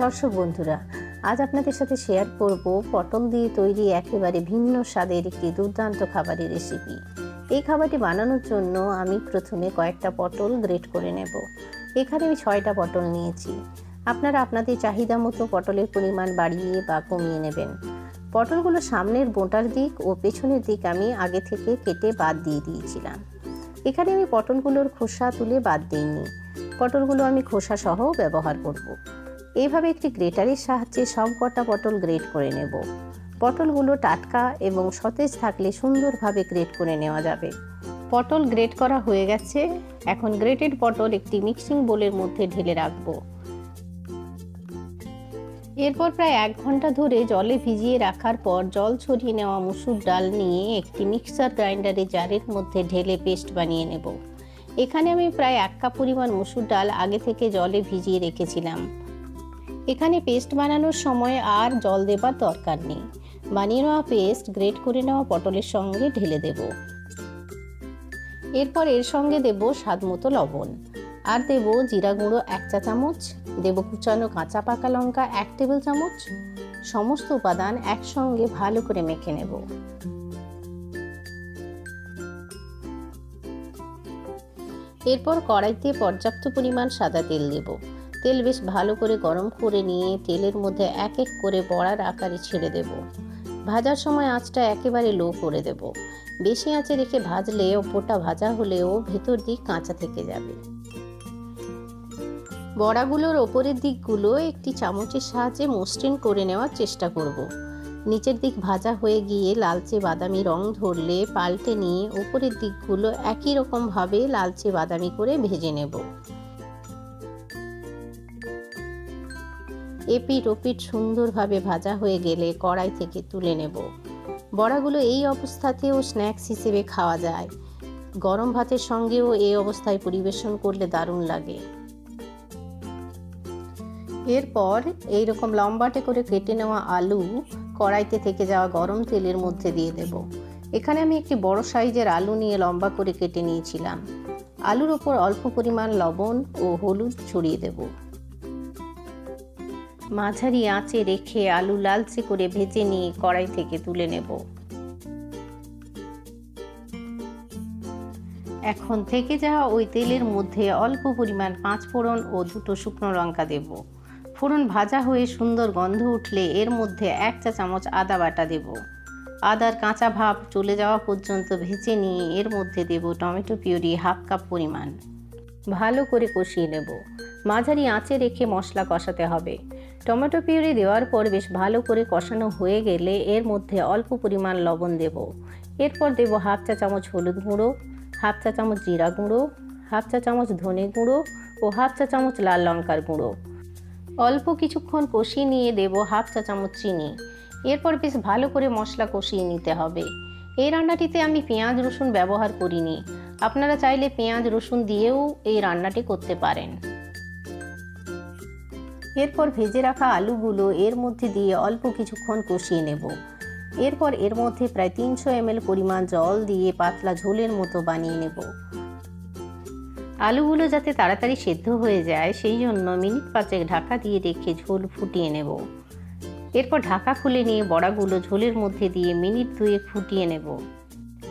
দর্শক বন্ধুরা, আজ আপনাদের সাথে শেয়ার করব পটল দিয়ে তৈরি একেবারে ভিন্ন স্বাদের একটি দুর্দান্ত খাবারের রেসিপি। এই খাবারটি বানানোর জন্য আমি প্রথমে কয়েকটা পটল গ্রেট করে নেব। এখানে আমি 6টা পটল নিয়েছি। আপনারা আপনাদের চাহিদা মতো পটলের পরিমাণ বাড়িয়ে বা কমিয়ে নেবেন। পটলগুলো সামনের বোঁটার দিক ও পেছনের দিক আমি আগে থেকে কেটে বাদ দিয়ে দিয়েছিলাম। এখানে আমি পটলগুলোর খোসা তুলে বাদ দিইনি। পটলগুলো আমি খোসা সহ ব্যবহার করব। এইভাবে একটি গ্রেটারের সাহায্যে সব কটা পটল গ্রেট করে নেব। পটলগুলো টাটকা এবং সতেজ থাকলে সুন্দরভাবে গ্রেট করে নেওয়া যাবে। পটল গ্রেট করা হয়ে গেছে। এখন গ্রেটেড পটল একটি মিক্সিং বোলের মধ্যে ঢেলে রাখবো। এরপর প্রায় 1 ঘন্টা ধরে জলে ভিজিয়ে রাখার পর জল ছড়িয়ে নেওয়া মসুর ডাল নিয়ে একটি মিক্সার গ্রাইন্ডারের জারের মধ্যে ঢেলে পেস্ট বানিয়ে নেব। এখানে আমি প্রায় 1 কাপ পরিমাণ মসুর ডাল আগে থেকে জলে ভিজিয়ে রেখেছিলাম। এখানে পেস্ট বানানোর সময় আর জল দেবার দরকার নেই। বানিয়ে নেওয়া পেস্ট গ্রেট করে নেওয়া পটলের সঙ্গে ঢেলে দেব। এরপর এর সঙ্গে দেব স্বাদ মতো লবণ, আর দেব জিরা গুঁড়ো 1 চা চামচ, দেব কুচানো কাঁচা পাকা লঙ্কা 1 টেবিল চামচ। সমস্ত উপাদান একসঙ্গে ভালো করে মেখে নেব। এরপর কড়াইতে পর্যাপ্ত পরিমাণ সাদা তেল দেব। তেল বেশ ভালো করে গরম করে নিয়ে তেলের মধ্যে এক এক করে বড়ার আকারে ছেড়ে দেব। ভাজার সময় আঁচটা একেবারে লো করে দেব। বেশি আঁচে রেখে ভাজলে ওপরটা ভাজা হলেও ভেতর দিক কাঁচা থেকে যাবে। বড়াগুলোর ওপরের দিকগুলো একটি চামচের সাহায্যে মসৃণ করে নেওয়ার চেষ্টা করব। নিচের দিক ভাজা হয়ে গিয়ে লালচে বাদামি রং ধরলে পাল্টে নিয়ে ওপরের দিকগুলো একই রকমভাবে লালচে বাদামি করে ভেজে নেব। এপিট ওপিট সুন্দরভাবে ভাজা হয়ে গেলে কড়াই থেকে তুলে নেব। বড়াগুলো এই অবস্থাতেও স্ন্যাক্স হিসেবে খাওয়া যায়। গরম ভাতের সঙ্গেও এই অবস্থায় পরিবেশন করলে দারুণ লাগে। এরপর এইরকম লম্বাটে করে কেটে নেওয়া আলু কড়াইতে থেকে যাওয়া গরম তেলের মধ্যে দিয়ে দেব। এখানে আমি একটি বড় সাইজের আলু নিয়ে লম্বা করে কেটে নিয়েছিলাম। আলুর ওপর অল্প পরিমাণ লবণ ও হলুদ ছড়িয়ে দেব। মাঝারি আঁচে রেখে আলু লালচে করে ভেজে নিয়ে কড়াই থেকে তুলে নেব। এখন থেকে যাওয়া ওই তেলের মধ্যে অল্প পরিমাণ 5 ফোড়ন ও 2টো শুকনো লঙ্কা দেব। ফোড়ন ভাজা হয়ে সুন্দর গন্ধ উঠলে এর মধ্যে 1 চা চামচ আদা বাটা দেব। আদার কাঁচা ভাব চলে যাওয়া পর্যন্ত ভেজে নিয়ে এর মধ্যে দেব টমেটো পিউরি 1/2 কাপ পরিমাণ। ভালো করে কষিয়ে নেব। মাঝারি আঁচে রেখে মশলা কষাতে হবে। টমেটো পিউরি দেওয়ার পর বেশ ভালো করে কষানো হয়ে গেলে এর মধ্যে অল্প পরিমাণ লবণ দেব। এরপর দেব 1/2 চা চামচ হলুদ গুঁড়ো, 1/2 চা চামচ জিরা গুঁড়ো, 1/2 চা চামচ ধনে গুঁড়ো ও 1/2 চা চামচ লাল লঙ্কার গুঁড়ো। অল্প কিছুক্ষণ কষিয়ে নিয়ে দেব 1/2 চা চামচ চিনি। এরপর বেশ ভালো করে মশলা কষিয়ে নিতে হবে। এই রান্নাটিতে আমি পেঁয়াজ রসুন ব্যবহার করিনি। আপনারা চাইলে পেঁয়াজ রসুন দিয়েও এই রান্নাটি করতে পারেন। এরপর ভেজে রাখা আলুগুলো এর মধ্যে দিয়ে অল্প কিছুক্ষণ কষিয়ে নেব। এরপর এর মধ্যে প্রায় 300 ml পরিমাণ জল দিয়ে পাতলা ঝোলের মতো বানিয়ে নেব। আলুগুলো যাতে তাড়াতাড়ি সেদ্ধ হয়ে যায় সেই জন্য মিনিট 5 ঢাকা দিয়ে রেখে ঝোল ফুটিয়ে নেব। এরপর ঢাকা খুলে নিয়ে বড়াগুলো ঝোলের মধ্যে দিয়ে মিনিট 2 ফুটিয়ে নেব।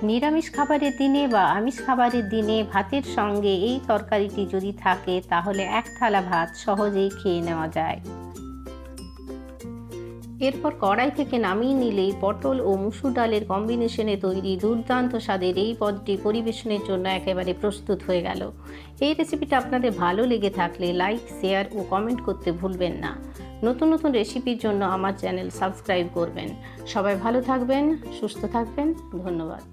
নিরামিষ খাবারের দিনে বা আমিষ খাবারের দিনে ভাতের সঙ্গে এই তরকারিটি যদি থাকে তাহলে 1 থালা ভাত সহজেই খেয়ে নেওয়া যায়। এরপর কড়াই থেকে নামিয়ে নিলেই পটল ও মসুর ডালের কম্বিনেশনে তৈরি দুর্দান্ত স্বাদের এই পদটি পরিবেশনের জন্য একেবারে প্রস্তুত হয়ে গেল। এই রেসিপিটা আপনাদের ভালো লেগে থাকলে লাইক, শেয়ার ও কমেন্ট করতে ভুলবেন না। নতুন নতুন রেসিপির জন্য আমার চ্যানেল সাবস্ক্রাইব করবেন। সবাই ভালো থাকবেন, সুস্থ থাকবেন। ধন্যবাদ।